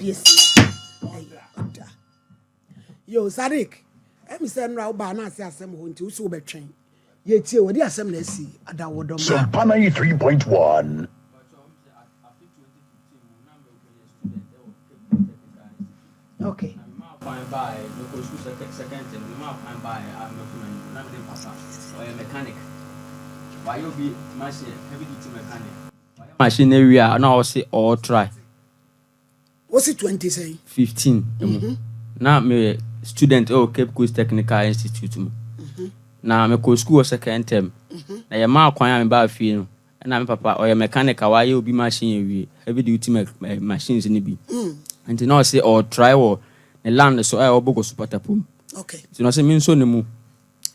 PS. Yo, Sadiq. Emi send ra ba na ase asem ho nti uso betwen. Ye tie wo di asem na asi ada wodom. SOMPA 93.1. Okay. Fine by local school second and we might find by not or a mechanic. Why you be machine heavy duty mechanic? Machine area now say all try. What's it 20 say? 15. Now me student Cape Coast Technical Institute. Now me go school second term. Na your ma kwan am ba fie no. Na me papa or a mechanic why you be machine area heavy duty machines ni bi. And now say or try or the land so I obogo supatapum. Okay. So no say me nso ne mu.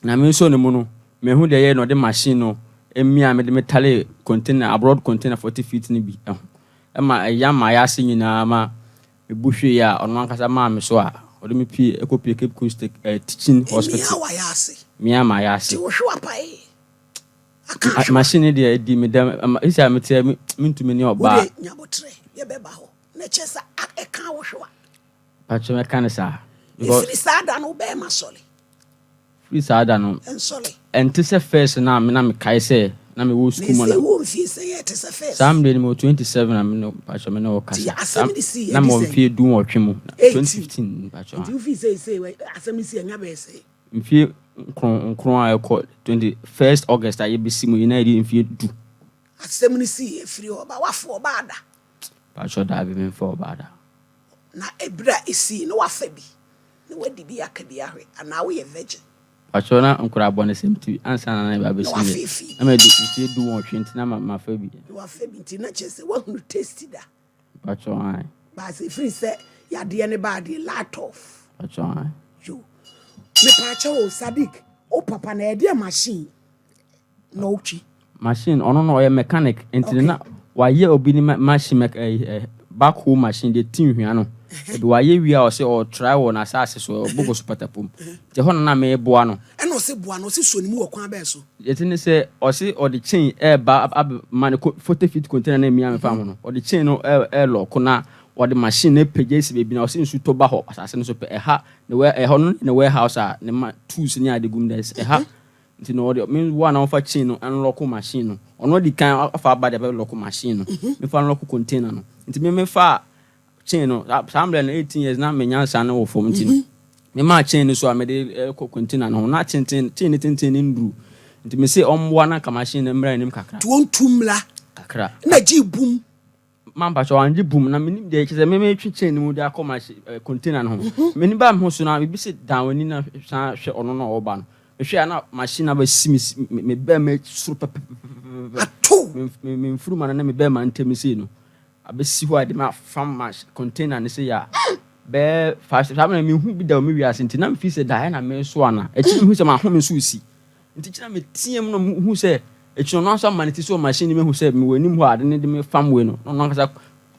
Na me nso ne mu no, me hu de ye no de machine no, emi a me de metal container abroad container 40 feet ni bi. E ma ya ma ya se nyina ma me buhwe ya ono ankasa ma me so a, o de me pie ekopie Cape Coast teaching hospital. Me ya ma ya se. Ti wo hwa pai. Machine de di me dem isa me tie me ntumi ne oba. Wo de nyabotre ye beba ho. Na chesa e kan wo hwa. Pacho me kan sa. Free sada no be ma sole. Free sada no. En sole. Enti se first na me kai say na me wo school mo na. Me wo fi say it is a first. Sam dey mo 27 na me no pacho me no kasa. Na mo fi du wotwe mu 2015 pacho. Enti fi say asem si anya be say. Mfi nkron a ekọ 21st August aye be si mo United mfi du. Asem ni si e free oba wafo oba ada. Pacho da be me for oba ada. Na ebra esi no wafa bi na wadi bi akabi ahwe ana wo ye virgin pacho na nkura bone semti ansa na ba be si na me di du won hwe ntina ma fa bi wafa bi ntina chese wo hunu tasty da pacho ai ba se free say ya de ne ba de lot off pacho ai yo me pacho o Sadiq o papa na e de machine no uchi machine ono no ye mechanic ntina na wa ye obi ni machine back home machine de tin hwia no e do aye wi a o se o try won asase so obogo supatapom je hono na me boa no e no se boa no se soni mu okwan ba so yeti ne se o se o de chain e ba man 40 feet container na mi am fa no o de chain no e lock na o de machine na page se bebi na o se nsu to ba ho asase no so pe e ha ne we e hono ne warehouse a ne ma tools ni ade gum des e ha nti no o de me one na fa chain no unlock machine no ono di kan afa ba de be lock machine no me fa unlock container no nti me fa chain no I'm 18 years na menya san wo fom nti me ma chain so a me de container no na chain ni nduru nti me say omwa na ka machine na mra nim kakra to ontumla kakra na ji bum man ba so anje bum na me nim de kise me twi chain mu de akọ machine container no me ni ba me ho so na bi se dan wani na san hwe ono no oba no hwe na machine ba simi me ba me suru me furu man na me ba man ntemi no abesi ho ade ma fam container ne se ya be fast na me hu bi da me wiase nti na me fi se da na me so ana e chi me hu se ma ho me so si nti chi na me tiem no hu se e chi no so man ti so machine me hu se me wani mu ade ne de me fam we no no kasa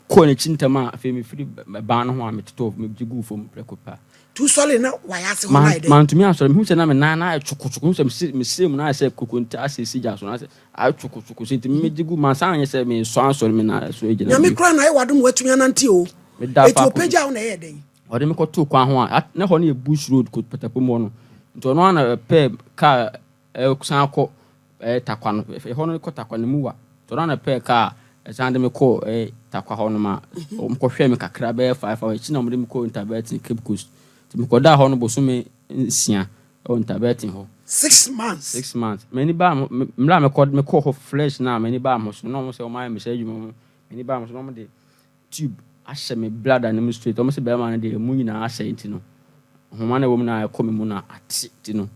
ko ne chi ntama afi me firi ba no ho a me to me gigu fom prekopa tu sole na wayase ho na ide man to me asore me hu se na me na chukuchuku se me se mu na se kokonta asesi ja so na se a chukuchuku se nti me gigu man san ye se me so asore me na so ejina ya me kra na e wadom watumi anante o eto peja ho na ye den ode me ko to kwa ho a na ho na bush road ko patapom no nti ono na pe ka san ko takwa no ho no ko takwa no mu wa to na pe ka san de me ko takwa ho no ma o ko hwe me kakra be 5 hours chi na mo de me ko interbetin Cape Coast ti me ko da ho no bo so me nsia o interbetin ho 6 months 6 months many ba mra me ko ho fresh na many ba mo so no mo se o ma me se adwuma many ba mo so no mo de tube ahye me blood and me straight o mo se be ma na de mu nyina ahye nti no ho ma na wo mu na ko me mu na ati ti no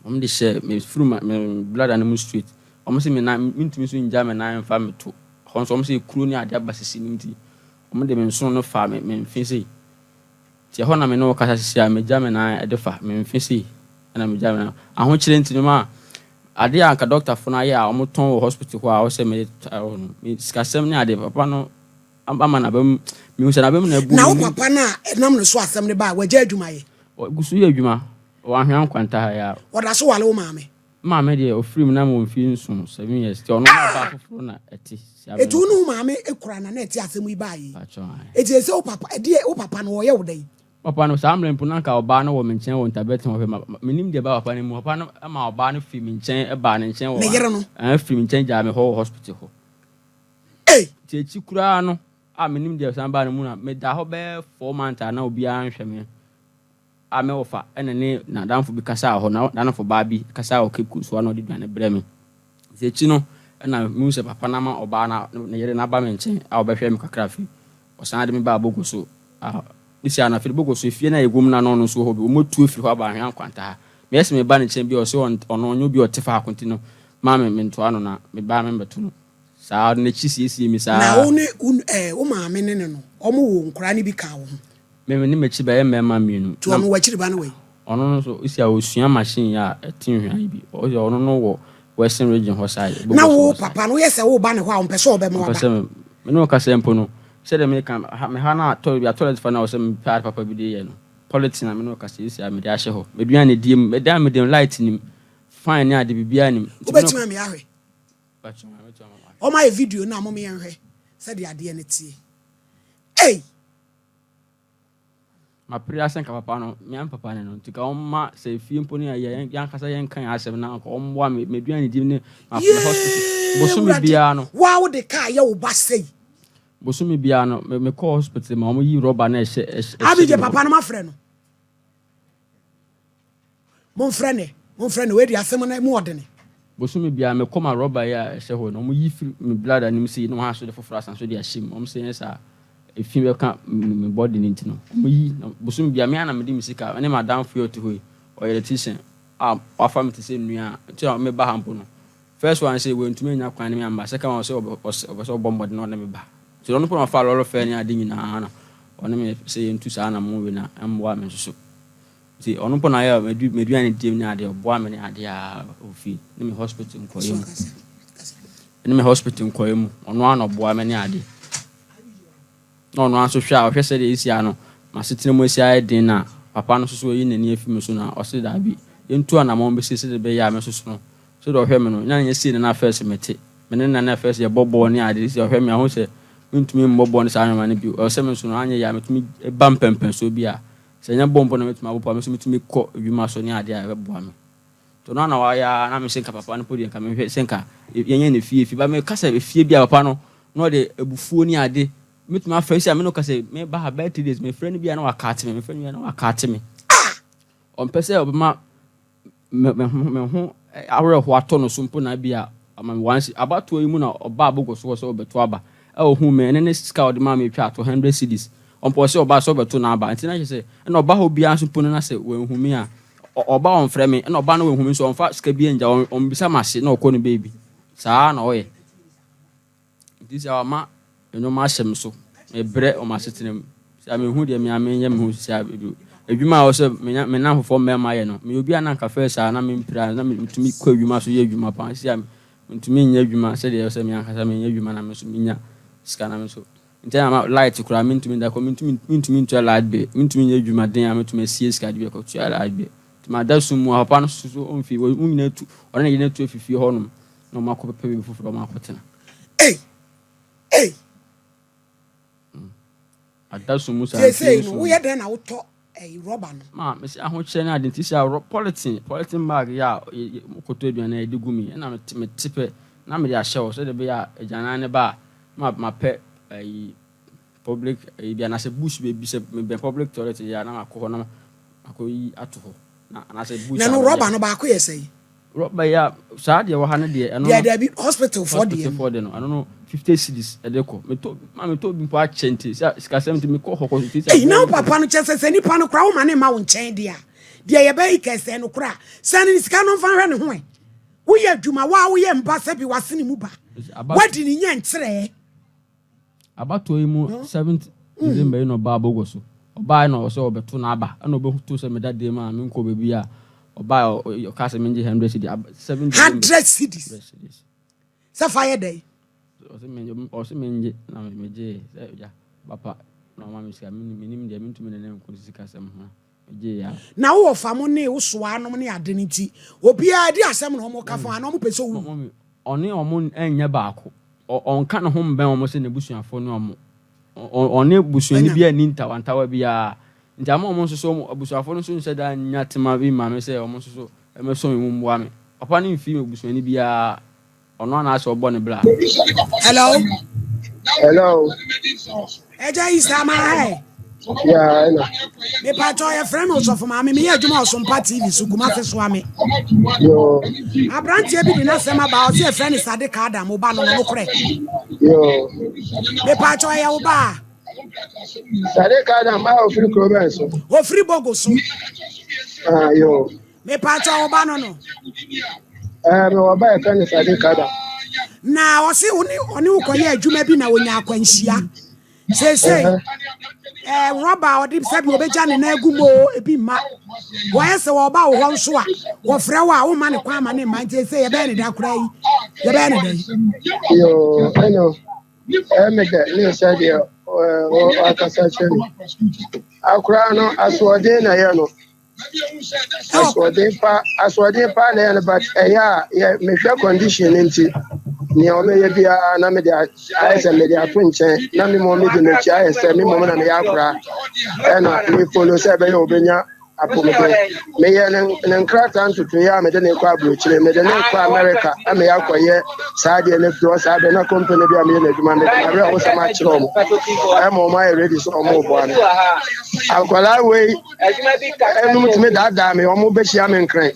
o mo de share me furu me blood and me straight o mo se me na ntumi so nja me na mfa me to ho so o mo se kuro ni ade abasisi ni nti o mo de me nso no fa me mfi sei ti ho na me no kasa sisi me ja me na ade fa me mfi sei na me ja me na aho kire nti no ma ade anka doctor fo na ya o mo ton hospital ho a o se me skasem ni ade papa no ama na bam mi hu se na bam na bu na o papa na enam no so asem ne ba waja adwuma ye gusu ye adwuma o ahwan kwanta ha ya o da so wale o maame Mamma dear, or free number of films from 7 years. Still not about It will no mammy a crana net as we buy. It is oh papa, a dear oh papa no your day. Papa no Samlin Punaka or Barno woman chain won't have better of him. Meaning the about any more pan of Barney film chain a barn and chain and film change a whole hospital. Eh, Chicurano, I mean, there's somebody made the whole 4 months. I know beyond Shaman. I may offer any now down for Bicasa or now down for Barbie, Casa or Cape Coast, one of the Bremen. The Chino and I Musa Panama or Bana, near an Abaman, our Bafem Cacrafi, or Sandra Babogo. So, this year, I feel Bogo, so if you're a woman, no, so we move to if you have a young quanta. Yes, me banning chamber or so on you be a Tifa continue. Mamma Mentuano, me barman Batuno. So I don't see Miss only Uma Menino, Omo, Cranny be cow. Maybe Nimitch by Mamma To watch it away. On so is your Ocean machine, a team, or you don't know Western region Hosai. Now, Papa, no, yes, I will ban a while, Peso, Bemo. No Casempono. Said American, Hana told you, I told it for now, some part Papa Bidian. Politics, I mean, no Cassis, I made Asho. Maybe I dim, Madame with them lighting him. Fine, I did be him. But you, Mammy, oh, my video now, Mommy and her said the idea. Hey. My prayer sank papa no me am papa no tika omma say fie mponi aye yan kasa yan kan asem na ko omwa me duane dim ne hospital bosumi bia no wow the car ye wo ba say bosumi bia no me call hospital ma omo yi rubber na abi je papa no ma frɛ no mon frɛ ne we di asem na mu odene bosumi bia me call ma rubber ya ho no omo yi me blood anim see no ha so de foforo asan so de ahim omo say yes if you can't body into no we busum bia me ana me di misika ene madam fio to hoy or electrician offer me to say nua to me ba hampo no first one say we ntumi nya kwan me amba second one say obo bomb no na me ba so no put fa lolo fa ni ade nyina na one me say ntu sa na mo we na amwa me so see ono put na ya me duane dim ni ade obo me ni ade a ofi ni me hospital nkoyem ni me hospital nkoyem ono ana obo me ni ade no anso hwa hwe se de isia no masetene mo isia din na papa no so yi nani afim so na o se da bi yentu ana mo be se de be ya me so no so do hwe me no nya si na first mete me ne na first ye bobo ni ade si hwe me aho se ntumi mbobo ni sa anwa ne bi o se me so no anya ya metumi ba mpempen so bi a se nya bombo na metumi abopa me so metumi kɔ adwuma so ni ade a bebo ame to no na wa ya na me senka papa no podi nka me hwe senka yenye ne fie ba me kasa fie bi a papa no no de ebufuo ni ade me to my friends I no say me ba ha 3 days my friend bi na wa kat me friend bi na wa kat me on pese obama me ho awre ho ato no so mpo na bia am once about to mu na oba abogo so obeto aba e ohu me ne ska ode ma me twa to 100 cedis on pose oba so obeto na aba ntina say na oba ho bia so mpo na say we hu me a oba on frɛ me na oba na we hu me so on fa ska bia nja on bisa mase na okɔ no baby saa na oye this our ma no ma hyem so e bre o ma setenem sia me hu de me amenye me hu sia edu adwuma wo se me na fofo me ma ye no me obi ana nka fa saa na me mpira na me ntumi kɔ adwuma so ye adwuma pa sia me ntumi nya adwuma se de se me ankasa me nya adwuma na me so me nya sika na me so ntia ma light kura me ntumi da ko me ntumi ntua light be me ntumi nya adwuma den a me ntumi sie sika de be ko tua light be ma da sumu papa no so on fi wo nyina tu ona nyina tu afifie ho no no ma ko pepe be foforo ma ko tena Adasu Musa. Say no, we had na auto a rubber no. Ma, me say aho kire na identity polythene bag ya koto aduan na edugumi na me tipe na me ya show so de be ya agana ne ba ma pe public bia na se bush be se me public toilet ya na akọ na akoyi ato ho na se bush na no rubber no ba ko yesay rubber ya sa de wo ha ne de no there be hospital for the no I don't know 50 cedis edeko me to bi po a chente sika 70 me ko hoko now papa no chese se ni pa no kra wo ma ne ma wo nchen dia ye be ikese no kra sani sika no fa hwe ne ho wo ye adwuma wa wo ye mba se bi wasene mu ba wadi ni nya ntere abato yi mu 7th December no ba bogo so oba no so obeto na aba na obeto se me dade ma me nko bebi a oba o ka se menje 100 cedis 100 cedis sa fire day o se menje na meje ya papa na ma me sika minim de mentumi ne nko sika sem ho na wo famo ne wo so anom ne ade ne ti obi a di asem no mo ka fo anom pese wu oni omo enye baako onka ne ho mben omo se ne busuafo ne omo oni busuani bia ni ntawantawa bia nti ama omo nso so busuafo no so nse da nyatema bi ma me se omo nso so emeso me mumboa me papa ne mfi me busuani bia ono na ase obo ne bla. Hello. Eja Isama hai. Yeah, I know. Me pato ya frame of mama me adwuma SOMPA TV so kuma fe so ame. Yo. Abrantie bi na sema ba o se friend Sade Kada mo ba no no kore. Yo. Me pato ya wo ba. Sade Kada ma o free Kroben so. O free bogo so. Ah, yo. Me pato wo ba no no. Me wo ba e friend Sade Kada. Na o se oni ukoye adwuma bi na wonya akwanhia. Say Roba or dim said you be Johnny Nagumo, a be ma. Why so about one swat? Or Frewa, woman, a crime, and might say a banner that cry. The banner. Yo, I know. I make that new idea or I can search him. I'll cry no, as what then I know. As what they pan, but yeah, make your condition into. Ni ome ye bia na me dia ayese me dia to nchen na me mo me di na chi ayese me mo na me yakura e na me follow se be ye obenya apomede me ye ne nkrata ntutu ya me de ne kwa brochire me de ne kwa America me yakoye sa de ne fro sa be na company bia me na djuma me na wo sama chiro mo e mo ma ready so mo bo ani akwala we enu mutime da me o mo be hia me nkran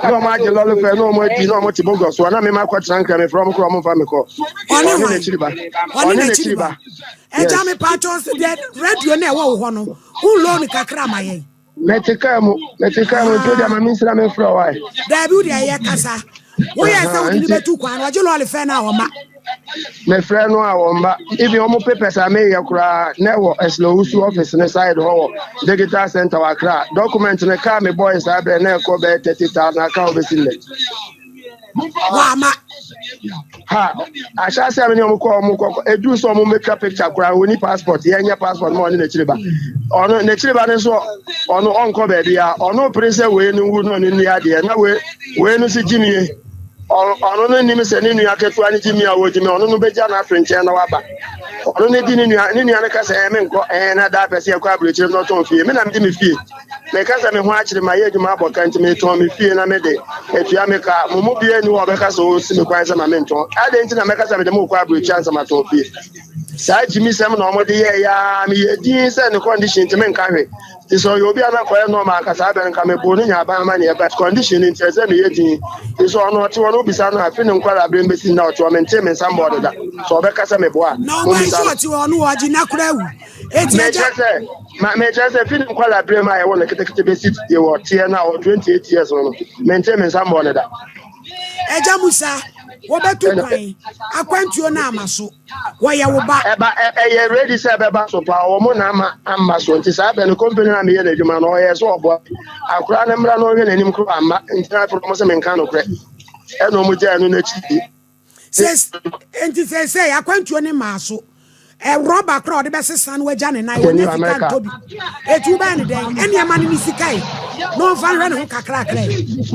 no ma je lolo fe no mo di no mo ti bogo so na me ma kwa tranka me from kro mo fa me ko oni ne chiriba eja me patos de radio na wo ho no un lo ni kakra maye metikamu to dia ma minsira me fro why da bi udi aye kasa wo ye se udi betu kwa na je lo le fe na wo ma me frɛ no a womba ibi omo papers a me yakura na wo eslo usu office ne side ho digital center wa kra document ne ka me boys abre na ko be 30,000 aka obesile wa ma ha asha se me omo ko edu so omo make picture kura woni passport ye nya passport mo ne chiriba ono ne chiriba ne so ono onko be bia ono prince we ni wu no ni ade na we no si jimie ono no ni me se ni nua ketu ani jimi awo jimi ono no beja na afrenche na waba ono ne di ni nua ne ka se me nko na da pese e kwa abrochire no ton fie me na me di me fie me ka se me ho akire ma ye adwuma aboka nti me ton me fie na me de etua me ka mo bie ni wo be ka so si me kwan se ma me nton ade nti na me ka se me de mo kwa abrochire ansa ma ton fie sa jimi sem na mo de ye ya me ye din se ne condition nti me nka hwe ti so yo bia na koye no ma ka sa be nka me bo ni nya ba ma ne but condition nti se me ye din ti so no ti wono bisa no afi ne nkwara abre mbesi na oto me nte me sambod da so be ka se me bo a no ma so ti wono waji na kura wu eti me jese fi ne nkwara abre ma ye wono kete besi ti wo tie na 28 years no me nte me sambod da Agya Musa wo betu kwan akwantuo na amaso wo ye wo ba ye ready say be ba so pa wo mo na ama so nti sa be no company na me ye na djuma no ye so obo akura na mra no hwe na nim kro ama nti na pro mo se me nka no kre e no mo je anu na chi says enti say akwantuo ne maso Roba crowd be sesan we jane na wo ne sika tobi etu ba ne den ene ma ne sika e no fan hwe ne ho kakra kra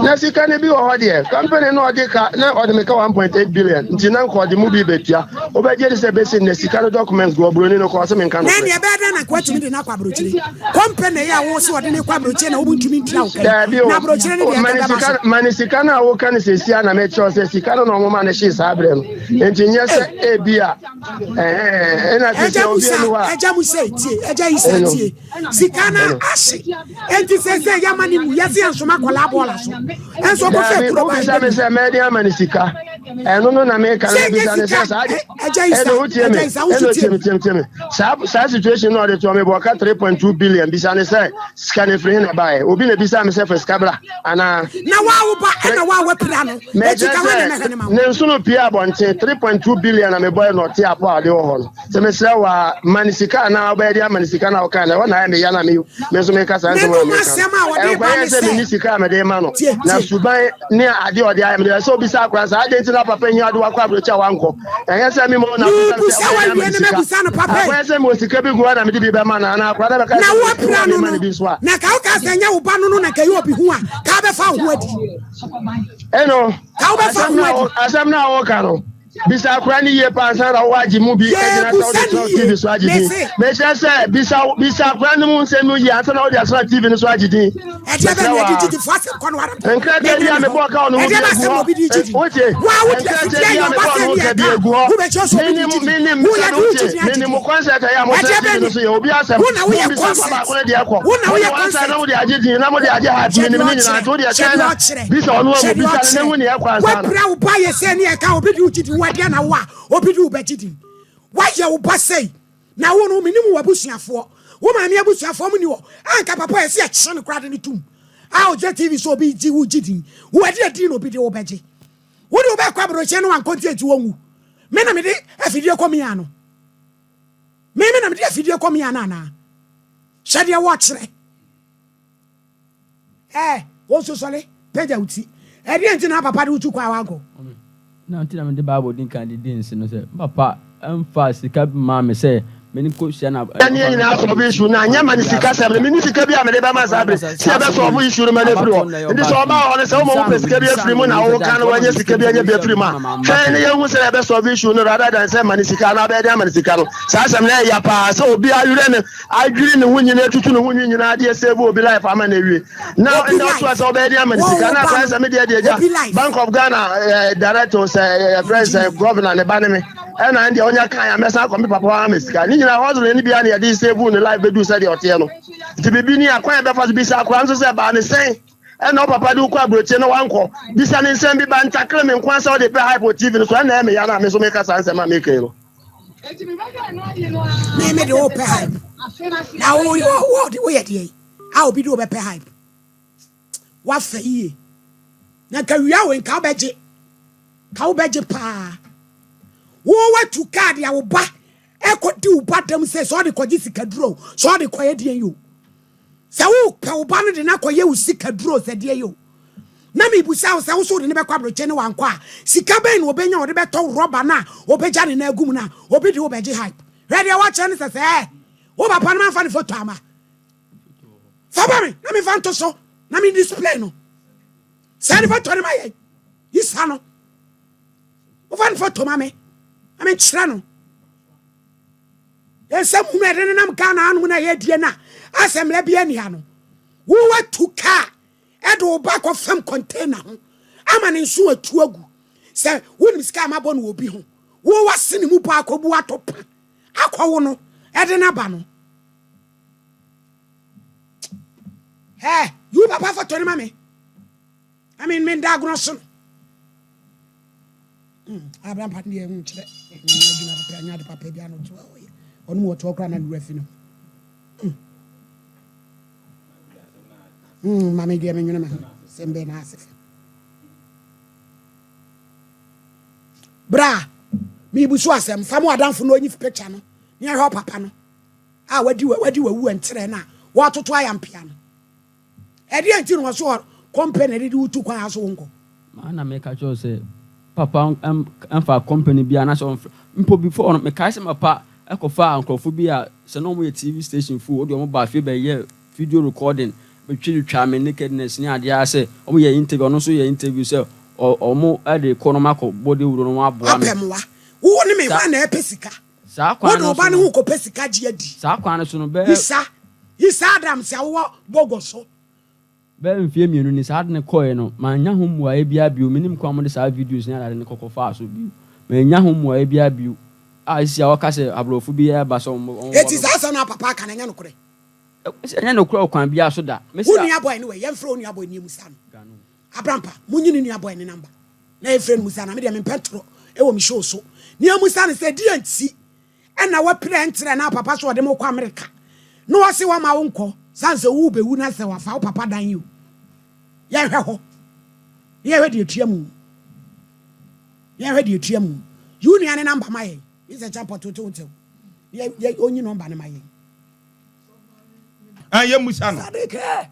na sika ne bi wo ho de company no de ka na o de me ka 1.8 billion nti na nko de mu bi betua o be je de se be se ne sika no documents go broni no ko se me nka no na ne be da na kwatumi de na kwa brochiri company ya wo se o de ne kwa brochiri na wo buntumi ntia wo kai na brochiri ne de ka ba mani sika na wo kan se sia na me cho se sika no mo ma ne shi sa abre no nti nye se e bia Agya Musa tie Agya Isa tie sikana ashe enti sese ya mani mu yesi ansoma kola bola so enso ko fe kuro ba bisa me se me dia mani sika eno no na me kan bisa ne se sa Agya Isa sa situation no de to me boka 3.2 billion bisa ne se sika ne free na bae obi na bisa me se fe skabla ana na wa wo ba na wa wo pira no etika wa na me ma ne nso no pia bonte 3.2 billion na me boy no te apo ade ho no se me se wa manisika na oba dia manisika na oka na wana me ya na me so me kasa nso me ma se manisika me de ma no na suban ne ade ode ayam de so bisa akra sa ade nti sa papa nya do akwa abrocha wanko ehye se me mo na I say mo sika bi go na me di bi be ma na akwa da be ka na wo pra no na ka o ka senya wo ba no na ka yi obi hu a ka be fa ho adi eno ka be fa ho adi asam na wo ka no bisa akwa ni ye pa san ra waji mu bi ejina so TV so ajidi me say bisa akwa ni mu se no yi asa na wo dia so TV ni so ajidi e je be na di fast kon wara enka de dia me bo ka onu mu bi oje wa wo dia fitia yo ba se ni e wo be cho so ni mu concert ya mo se ni so ye obi asem wo na wo ye concert ba ko de akọ wo na wo ye concert na wo de ajidi na mo de aje ha ti ni na to de china bisa onu wo bisa ne hu ni akwa sa wo pra wo ba ye se ni e ka obi di uchidi dia na wa obi du begidi wa ye wo ba sei na wo no minim wa busuafo wo ma me abusuafo mu ni wo anka papa ye se a kye ne krade ne tum a o je TV so obi ji wo gidi wo ade adi no obi de wo beje wo de wo be kwa broche no an content wo ngu me na me de afidie komi ano me na me de afidie komi ana na shade wo kire wo so sole peja uti e de nti na papa de utu kwa wago na until I'm the Bible didn't candidates no say papa emfa sika ma me say many ko sia na ani na so bi issue na nya mani sika se me ni sika bi a me de ba ma sa bre si be so bu issue ma na free o ndi so ba o se o mo pe sika bi free mu na o kan wa nya sika bi anya bi free ma kan ne ye hu se be so bu issue no rather than say mani sika na be de mani sika no sa asem na ya pa so obi ayure ne agiri ne hu nyina tutu ne hu nyina de save obi life ama na wi now and also so be de mani sika na kwa se me de ja Bank of Ghana directors president governor ne ba ne me e na ndi onya kan ya mesa ko me papa wa me sika nyina hozo ni bia na yedi save ne live bedu say the ote no ti bibi ni akwan be fa bisa akwan so say ba ne sen e na papa du kwa broche no wanko bisa ne sen bi ba ntakle me nkwan say o de pe hypo TV no so na me ya na me so me ka san se ma me ke no me de o pe hype na wo ye de a obi do be pe hype wa fa yi na ka wi awen ka obeje pa wo wa tu card ya wo ba eko di wo ba dem say so de kwaji sikaduro so de kwaye de yo se wo pe wo ba no de na kwaye wo sikaduro se de yo na me busa wo se wo so de ne be kwa broche ne wanko a sika ben wo benya wo de be to rubber na wo beja ne na agum na obi de wo beje hype ready wa che ne se wo ba pa no man fa ne photo ama fa ba me na me fa nto so na me display no se ne photo ne ma ye isa no wo fa ne photo ma me ame chira no yesem humere ne nam kana anu na ye die na asemle bia ni ha no wo watu ka edo ba ko fam container ho ama ne nso atu agu se wonim sika ma bo no obi ho wo wasene mu pa akobu atopa akwo no ede na ba no you papa for tori mame I mean men da grosso Abraham pat ne hu kire aduna papa anya de papa bia no to onu wo to kra na du afi no mama ge me nyuna ma sembe na asef bra mi busu asem famo adamfo no onyi picture no ne hwe papa no a wadi wawu entere na wo toto ayampia no e de anti no so company de utu kwa aso wonko mana me ka cho say papa emfa company bia na so mpo before me kai se papa ekofa ankrofo bia se no mo ye TV station fu odi o mo ba fe be ye video recording be twa me nakedness ni ade ase o mo ye interview no so ye interview se o mo ade konomako body wuro no aboa me apemwa wo ni me wa na epesika sa kwa no ba ne hu ko pesika ji adi sa kwa no so no be isa adam se wo bogoso be mfie mienu ni sa ne koe no manya ho mua e bia bio minim kwa mo de sa videos ni ade ne kokofa so bio manya ho mua e bia bio a sia waka se abrofo bia ba so eti sa na papa kan nya no kure nya no kure kwan bia so da me sia uni boy ni we yemfro uni boy ni musa no abrampa munyi ni boy ni number na e friend musa na me de me petro e wo mi show so ni musa ne se di anti e na wa pre entre na papa so de mo kwa America no wase wa ma wonko sanse wu be wu na se wa fa papa dan you ye hwe ho ye hwe de tuamu you ni ane number my is a champ to ye onyi number na my ye musa no sadeke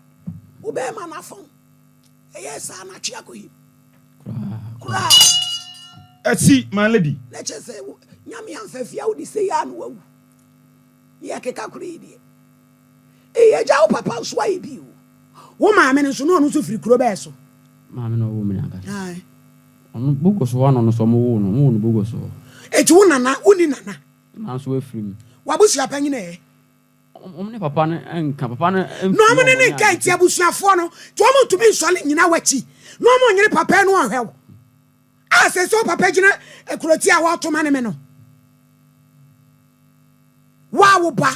wo be ma na fon ye sa na chia ko yi kura see, my lady. Let's just say, Yami and Fefia would say, Yan, Yakaka Creedy. Eh, Jow Papa swipe you. Woman, men, so no, so free Crobesso. Mamma, no woman. Aye. On Bugos one on some moon, Bugos. It's one and not Uninana. Now, so free. What was your penny? Eh? Only Papa and Capapana. No man in a gate, Yabusia Fono, to be solid in our wetty. No more in Papa no help. I say so, Papa, a Crotia water manameno. Wow, ba.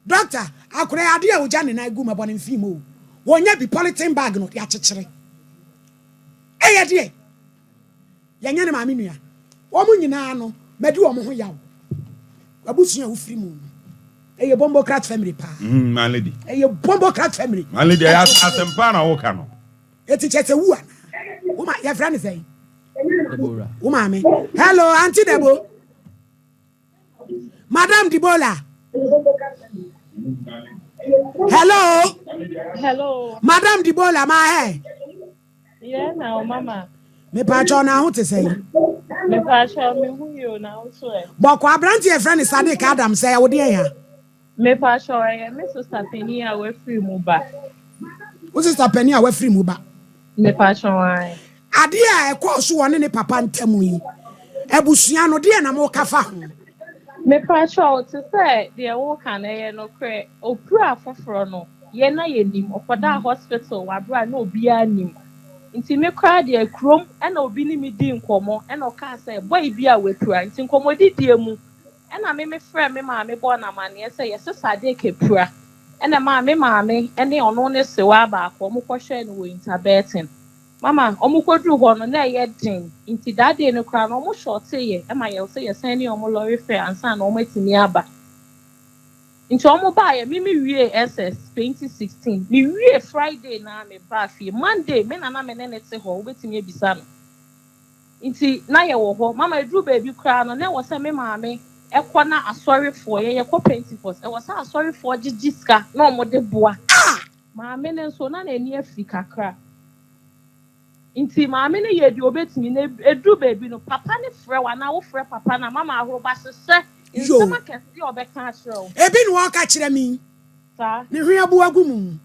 Doctor, I could idea with Jan and I go my bonny female. Won't you be politin bag no yachichere? Eh, dear. Yan Mamina. Woman, you know, Medu Omoya. Abusia free moon. A bombo crat family pa. My lady. A bombo crat family. My lady, I asked Sempana Okano. It's just a woman. Woman, your friend is saying. Debora. Woman, hello, Auntie Debo. Madame Debora. Hello. Hello. Madame Debora, my hair. Yeah, now, Mama. Me pacho na ho te say. Me pacho me hu you now so. Boko abranti e friend Sadiq Adam say wo de ya. Me pacho me sister Penny a we free mu ba. Wo sister Penny a we free mu ba. Me pacho ai. Ade a e ko so woni ne papa ntamu yi. Ebusua no de na mo kafa ho. Me pacho to say the wo kan e no kre opura foforo no. Ye na ye nim okoda hospital wa bra na obi anim. Nti me kra de akrom e na obi ni me di nkomo e na oka say boy bi a wepura nti nkomo di die mu e na me frɛ me ma me bo na mane say yes sade kepura e na ma me e ne ono ne sewa ba akọ mo kɔhwɛ no wo interbetin mama omo kodru ho no na ye din nti that day no kra no omo short ye e ma ye say yes ani omo lorry fare ansa na omo atimi aba nti omo ba ye me wie SS 2016 me wie Friday na me ba fie Monday me na me ne te ho obetimi ebisa no nti na ye wo ho mama edru baby kra no na wo se me maame ekọ na asori fo ye kọ Pentecost e wo sa asori fo gigiska na omo de boa maame ne so na eni afi kakra nti maame ne ye di obetimi na edru baby no papa ne frɛ wa na wo frɛ papa na mama ahoro ba sese nsema kesi obeka achiro Ebi no aka kire mi. sa Ne hwe abu agumu.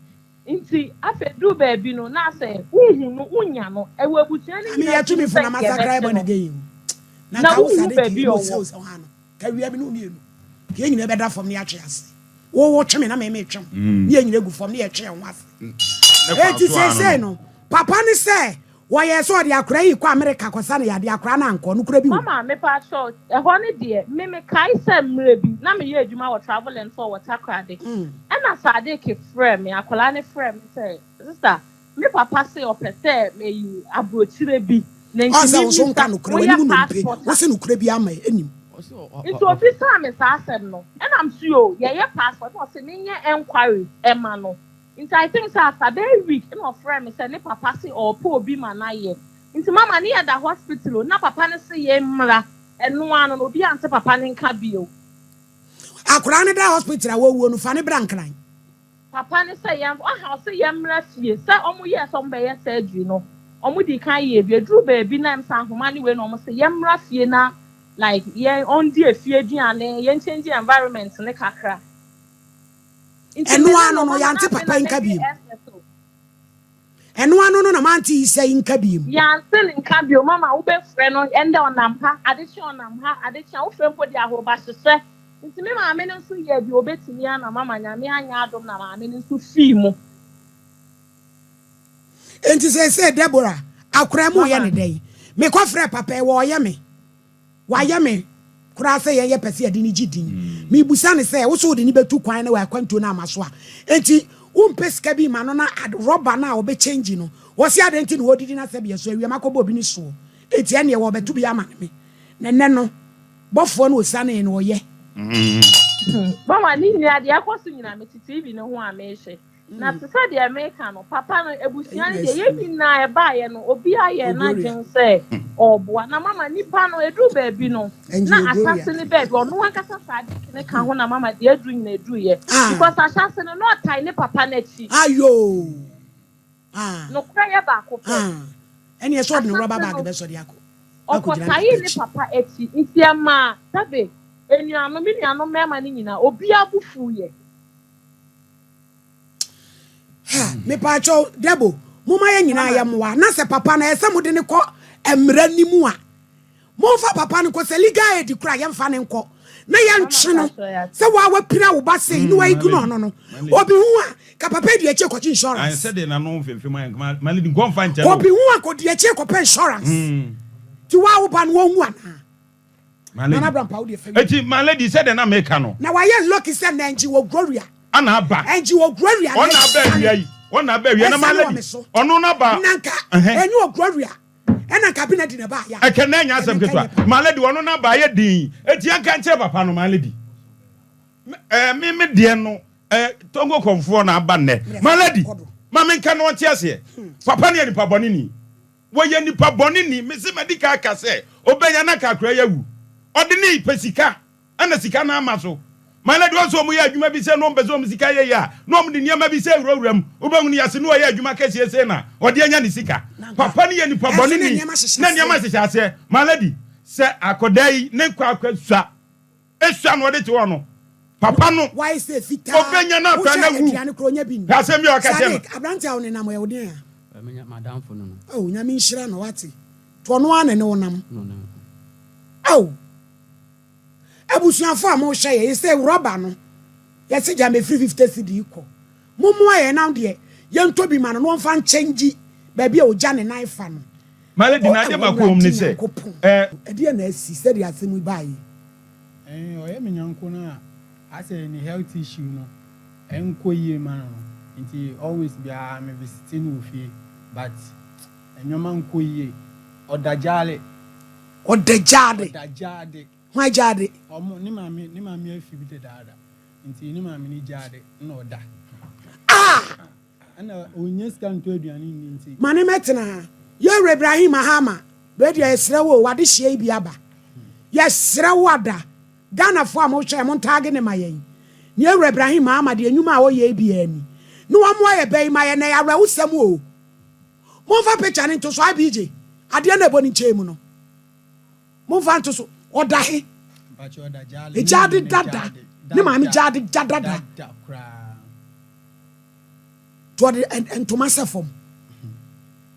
nti afedu baby no na say uhu no unya no ewu abutua ne Me ya tumi funa masakra e bona gay. Na ka wo wo Sadiq baby o owo. se ha no. Ka wi abi no mienu. Ka enyina beda fam ne atwe ase. Wo tweme na me twem. Ne enyina gu fam ne ye twe ho ase. Eti say no. Papa ni say wo ye so de akora yi kwa America kosa na ya de akora na anko no kura bi. mama me pa short e ho ne de me kai se mre bi na me ye adwuma wo travel and for water crade and na Sadiq frɛ me akola ne frɛ me say sister me papa say opese me yi abrochire bi na O se nti wo so nka no kura wani mu no pe. Wo se no kura bi ama enim. nti obi sa me sa asem no and am sure ye passport o se me nye enquiry e ma no nti I think say after that week no friend me say ne papa say or po obi ma na ye nti mama ne ya da hospital na papa ne say ye mra eno ano no obi ante papa ne nka bio Akora ne da hospital a wo no fa ne brankran. papa ne say yam aha say ye mra fie say omo ye so mbe ye surgery no omo di kan ye bi edru baby na am san homa ne we no omo say ye mra fie na like ye on di afie duane ye change environment ne kakra Eno ano no ya ante papa nka bi. Eno ano no na manti say nka bi. ya ante nka bi mama wo be frɛ no ende onampa adechi onamha adechi wo frɛ mpo di ahoroba hyehyɛ nti me maame no so ye bi obetimi ana mama nyame anya adom na maame no so fi mu Enti say Debora akora mu ye ne dai. Me ko frɛ papa e wo ye me. Wa ye me. Kura say ye pese ade ni gidin. Me busa ne say wo so de ni betu kwan na wa kwanto na amaso a. Enti umpesika bi ma no na rubber na obe change no. Wo si ade enti no odidi na se bi so awie makobo obi ni so. Enti ene wo betu bi ama me. Ne no bofo no osane no ye. mama ni ni ade akoso nyina me TV ne ho a me hye na te say the American no papa no ebusia ne de ye nyina e ba ye no obi aye na gen say oboa na mama nipa no edu baby no na asase ne baby ono akasa Sadiq ne ka ho na mama de edu nyina edu ye because asase no tie ne papa na chi Ayo. no kra ye ba ko Eni e so de rubber bag be so de akọ. okotaye ni papa eti ntiama tabe enuano mi nuano mema ni nyina obi abufu ye me pacho debo moma ye nyina ya moa na se papa na ese mode ne ko emra nimu a momfa papa ne ko se liga e di kura ye mfa ne nko na ya ntwe no se wa pira wo ba se ni wa igu no no obi hu a ka papa di eche ko insurance I said na no mfemfe ma le di go mfa nche obi hu a ko di eche ko insurance ti wa wo ba no hu ana na Abraham pa wo di fam eti ma lady said na make no na wa ye lucky say na nji wo gloria ana aba enji wo gloria ona aba wia yi ona aba wia na ma lady ono na ba nanka enyi wo gloria ena cabinet di na ba ya ekene nya asem ketwa ma lady ono na ba ye din eti anka nche papa no ma lady me de no tongo konfo na aba ne ma lady ma me nka no nte ase papa ne nipa boni ni wo ye nipa boni ni me se medical ka se obenya na kakra yawu ode ni pesika ana sika na amaso ma lady wo mu ya adwuma bi se no mbezo mu sika ye ya no mu de niam bi se wuram obanwu ni ase no ya adwuma ka se na ode anya ni sika papa ni ye nipa boni ni na niam ase ase ma lady se akodai ne kwa sua esua no ode ti wo no papa no why say fita obenya na kwa na wu ka se mi o ka se no Abrante a onenam ye wode ya menya madam fo no oh nyame nhira no wate to no ane ne wonam no oh abusuafo a mo hye ye say rubber no ye se ja me free 50 cedi ko momo aye na de ye ntobi ma no mfa nchange ba bia o ja ne nan fa no maledi na de ba ko ni se e na asi se de asemu ba yi oye menyanko na ase ni health issue no enko yie ma no nti always be me visiting ofie but enyoma nko yie odajale why jade omo ni mami afi bi dada nti ni mami ni jade na oda ana onye scan to aduane ni nti mane metena ye Ibrahim Mahama be dia esrewo wade hie bi aba ye srewo ada Ghana fo am hwe mo ntage ne mayen ni Ibrahim Mahama de enwuma a wo ye bi ani no wa mo ye be mayen na ya rawo sam o mo fa picture ni to so abije ade na ebo ni chemu no mo fa to so oda he bacho oda jale jade dada ni ma mi jade dada to de to myself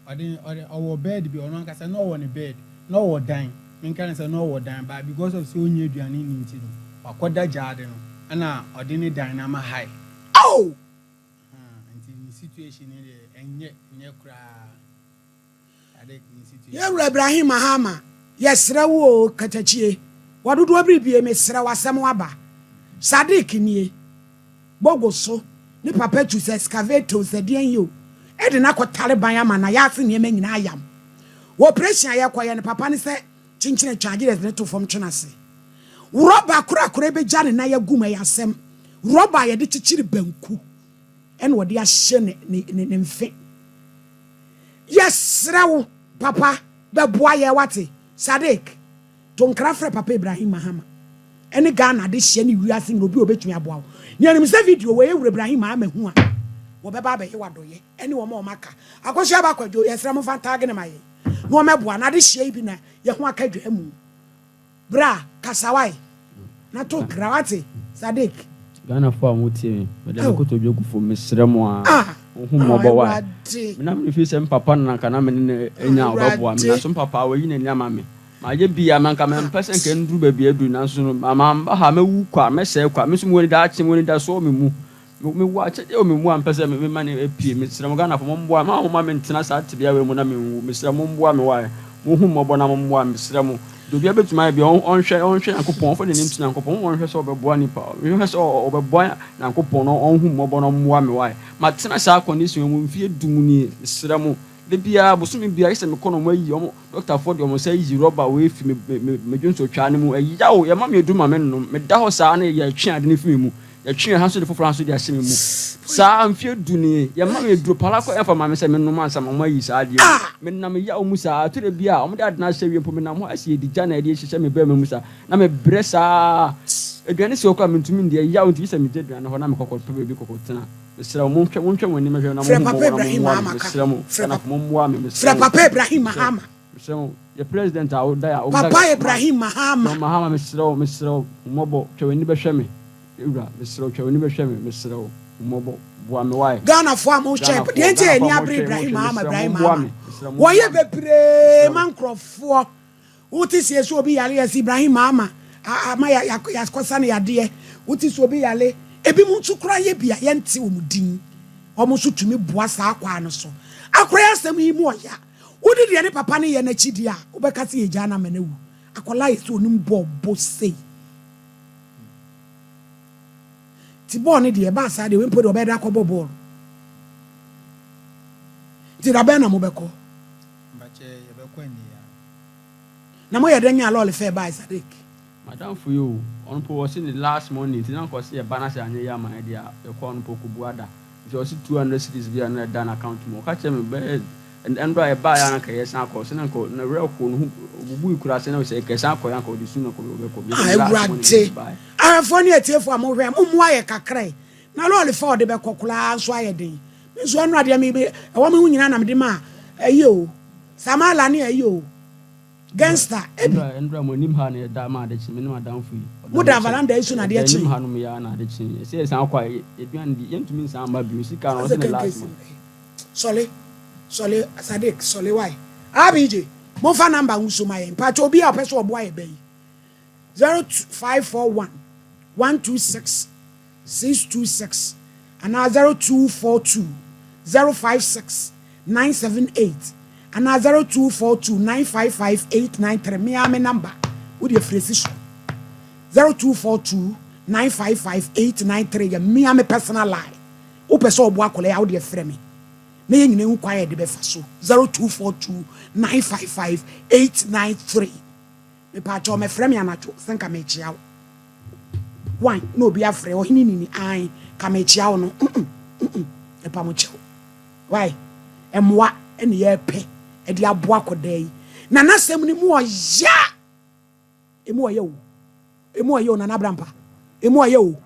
ode our bed bi ono nka say no wo ne bed no wo dan min kan say no wo dan ba because of say onye aduane ni nti no wakoda jade no ana ode ne dan na ma high oh nti ni situation ni enye kra ade ni situation ye Ibrahim Mahama yesrewo katachie wadudu abribie mesre wasem waba sadik nie bogoso ni papa tu se excavator se den yo e de na kotare ban ama na ya ase ne nyina ayam wo operation ayekoye ne papa ne se chinchine twagire ne to fom twenase roba kura be jane na ya guma ya asem roba ye de chichiri banku ene wo de ahye ne mfe yesrewo papa be boa ye wate sadik to nkrafre papa Ibrahim Mahama ene Ghana de hye ne wiase ne obi obetumi aboa ne anim se video we Ibrahim Mahama hu a wo be ba be he wadoye ene wo ma o maka akoso aba kwadwo yesra mo fantage ne maye no meboa na de hye bi na ye ho akadwa mu bra kasawai na to krawate sadik Ghana fo amutie me de ko to biogu fo mesre mo a hu mo bo wa na me fi sem papa na kana me ne enya oboboa me na so papa wa yi na nyama me maje bia man ka me pesen ke nduru ba bia du na so mama ha mewu kwa me se kwa me so mo ni da achi mo ni da so me mu me wa che o me mu am pesen me ma ne epie me sere mo Ghana fo mo mboa ma me ntena sa te bia we mu na me wu me sere mo mboa me wa mo hu mo bo na mo mboa me sere mo do bia betuma bia onhwe Yankopon fo de nim tina Yankopon onhwe so obeboa nipa onhwe so obeboa Yankopon no onhu mo bo no mboa me wa ma tena sa condition mu mfie dum ni sere mo de bia bosumi bia ise me kono mo ayi omo Dr. Ford omo say yi roba we fi me dwonso twa ne mu ayi yawo ye ma me duma me no me da ho sa na ye twe ade ne fi mu ye twe ha so de foforo ha so de ahye me mu sa amfie du ni ye ma me duro pala ko e fa ma me se me no ma sa mo ayi sa ade me na me yawo mu sa to de bia omo de ade na hye wi mpo me na mo asi edi ja na ade hye me ba me mu sa na me bresa eduane se okwa me ntumi de yawo nti se me de eduane ho na me kokko pe bi kokko tena mesra mo ntwe woni me hwe na mo Papa Ibrahim Mahama mesra mo kana mo mo me Papa Ibrahim Mahama mesra mo the president out there. Papa Ibrahim Mahama. Mahama, Mr. Mobo, Chawini Bashemi. Mr. Chawini Bashemi, Mr. Mobo, Wamawai. Ghana for Moshe, but the entire Ibrahim Mahama. Why you be pre man for Utis yes will be alias Ibrahim Mahama. Amaya Yaskosani Adie, Utis will be ale. Ebi Munsu cry be a yenti umudin. Almost to me boasa quanoso. I cry them more ya. Who did any papani and a chidia? Ubekasi jana menu. Akola so numbo bosse. Tiboni dear bassa, they won't put a bed a cobo ball. Did a banner mobeko? Namoya denya lolly fair by Sadik. Madam for you, on was in the last morning, it's not cause a banana and yama idea, a corn pokubuada. It was 200 cities via an done account more. Catch him bed. And I buy an case and cause and uncle, and a real coon who could have said, say, Casanco, uncle, the sooner could I have funny a tear for more wire cacre. Not only for the Becocula, swire day. Miss one radio maybe a woman who am dema, a you, Samala near you. Gangster, and Ramon that man that you mean down for you. Would have an underation at the chin. Hanumiana, the chin. It says, I'm quiet. It began the end to mean some music. I was in the last one. Solly. Sadik, Solly, why? ABJ, Mofa number Usumay, Pacho be a person of boy bay 0541 126 626 and now 0242 056 978 and now 0242 955 893. Me, I'm a number with your precision 0242 955 893. Me, I'm a personal lie. Open so boakole out your frame. Me nyine nkwaya de befa so 0242 955 893. Me pa cho me frame anacho senka me chiawo wan no bi afre o hini ni an ka me chiawo no e pa mo chiawo why emwa ene ye pe e de aboa kodai na nasem ni mu oya emu oya o na na brampa emu oya o